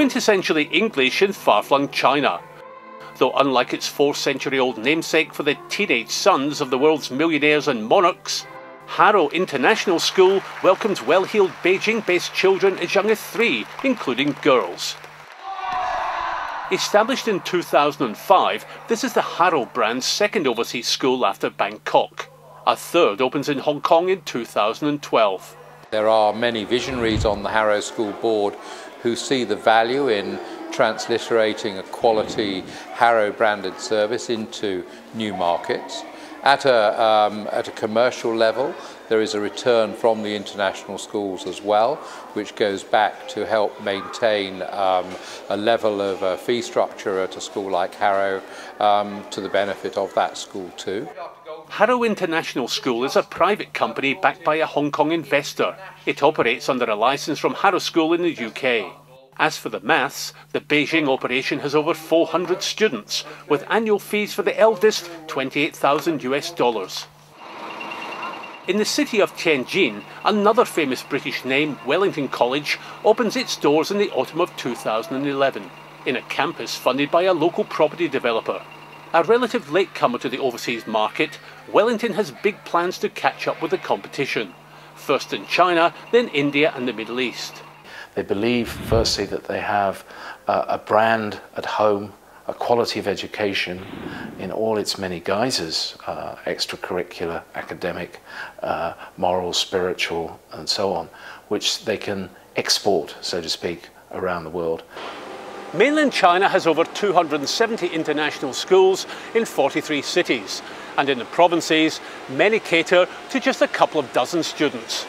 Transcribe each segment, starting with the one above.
quintessentially English in far-flung China. Though unlike its 4-century-old namesake for the teenage sons of the world's millionaires and monarchs, Harrow International School welcomes well-heeled Beijing-based children as young as 3, including girls. Established in 2005, this is the Harrow brand's second overseas school after Bangkok. A third opens in Hong Kong in 2012. There are many visionaries on the Harrow School board who see the value in transliterating a quality Harrow branded service into new markets. At a commercial level, there is a return from the international schools as well, which goes back to help maintain a level of fee structure at a school like Harrow to the benefit of that school too. Harrow International School is a private company backed by a Hong Kong investor. It operates under a licence from Harrow School in the UK. As for the maths, the Beijing operation has over 400 students, with annual fees for the eldest $28,000. In the city of Tianjin, another famous British name, Wellington College, opens its doors in the autumn of 2011, in a campus funded by a local property developer. A relative latecomer to the overseas market, Wellington has big plans to catch up with the competition. First in China, then India and the Middle East. They believe, firstly, that they have a brand at home, a quality of education in all its many guises, extracurricular, academic, moral, spiritual, and so on, which they can export, so to speak, around the world. Mainland China has over 270 international schools in 43 cities, and in the provinces, many cater to just a couple of dozen students.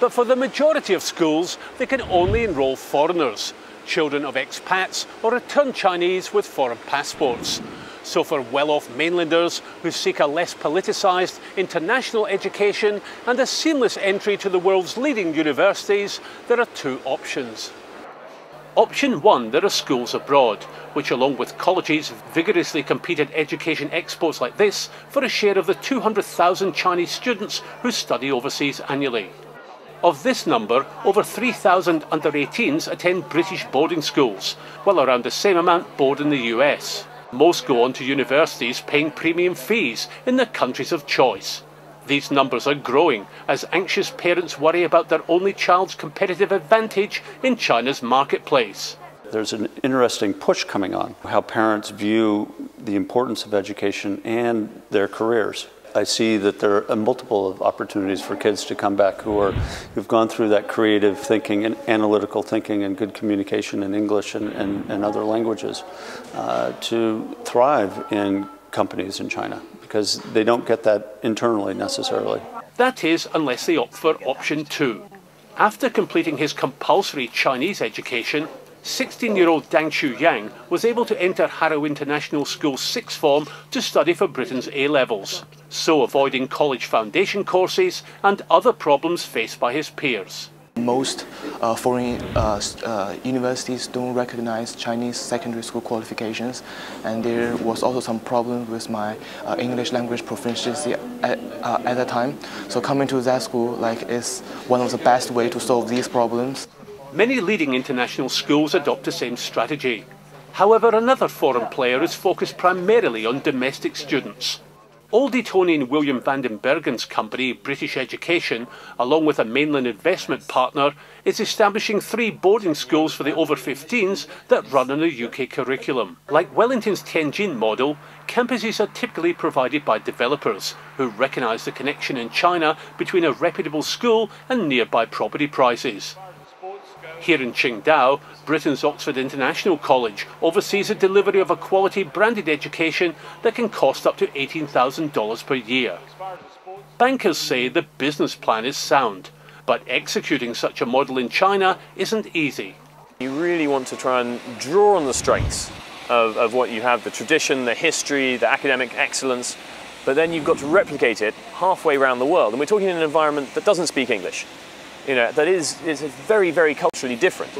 But for the majority of schools, they can only enrol foreigners, children of expats or returned Chinese with foreign passports. So for well-off mainlanders who seek a less politicised international education and a seamless entry to the world's leading universities, there are two options. Option 1, there are schools abroad, which along with colleges vigorously compete at education expos like this for a share of the 200,000 Chinese students who study overseas annually. Of this number, over 3,000 under-18s attend British boarding schools, while around the same amount board in the US. Most go on to universities paying premium fees in their countries of choice. These numbers are growing as anxious parents worry about their only child's competitive advantage in China's marketplace. There's an interesting push coming on, how parents view the importance of education and their careers. I see that there are multiple opportunities for kids to come back who've gone through that creative thinking and analytical thinking and good communication in English and other languages to thrive in companies in China, because they don't get that internally necessarily. That is, unless they opt for option 2. After completing his compulsory Chinese education, 16-year-old Dang Xu-yang was able to enter Harrow International School's sixth form to study for Britain's A-levels, so avoiding college foundation courses and other problems faced by his peers. Most foreign universities don't recognize Chinese secondary school qualifications, and there was also some problem with my English language proficiency at that time. So coming to that school is one of the best ways to solve these problems. Many leading international schools adopt the same strategy. However, another foreign player is focused primarily on domestic students. Old Etonian William van den Bergen's company, British Education, along with a mainland investment partner, is establishing 3 boarding schools for the over-15s that run on a UK curriculum. Like Wellington's Tianjin model, campuses are typically provided by developers who recognise the connection in China between a reputable school and nearby property prices. Here in Qingdao, Britain's Oxford International College oversees the delivery of a quality branded education that can cost up to $18,000 per year. Bankers say the business plan is sound, but executing such a model in China isn't easy. You really want to try and draw on the strengths of what you have, the tradition, the history, the academic excellence, but then you've got to replicate it halfway around the world. And we're talking in an environment that doesn't speak English. That is very, very culturally different.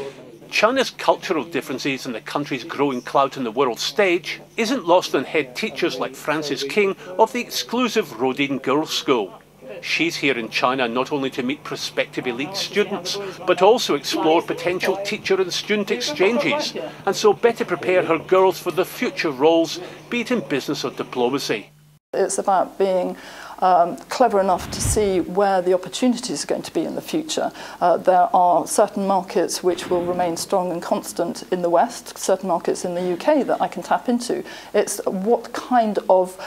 China's cultural differences and the country's growing clout on the world stage isn't lost on head teachers like Francis King of the exclusive Rodin Girls' School. She's here in China not only to meet prospective elite students, but also explore potential teacher and student exchanges, and so better prepare her girls for the future roles, be it in business or diplomacy. It's about being clever enough to see where the opportunities are going to be in the future. There are certain markets which will remain strong and constant in the West, certain markets in the UK that I can tap into. It's what kind of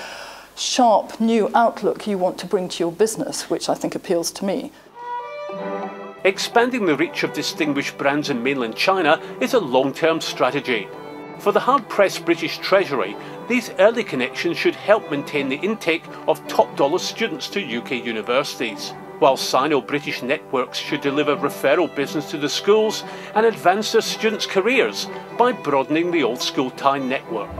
sharp new outlook you want to bring to your business, which I think appeals to me. Expanding the reach of distinguished brands in mainland China is a long-term strategy. For the hard-pressed British Treasury, these early connections should help maintain the intake of top-dollar students to UK universities, while Sino-British networks should deliver referral business to the schools and advance their students' careers by broadening the old school tie network.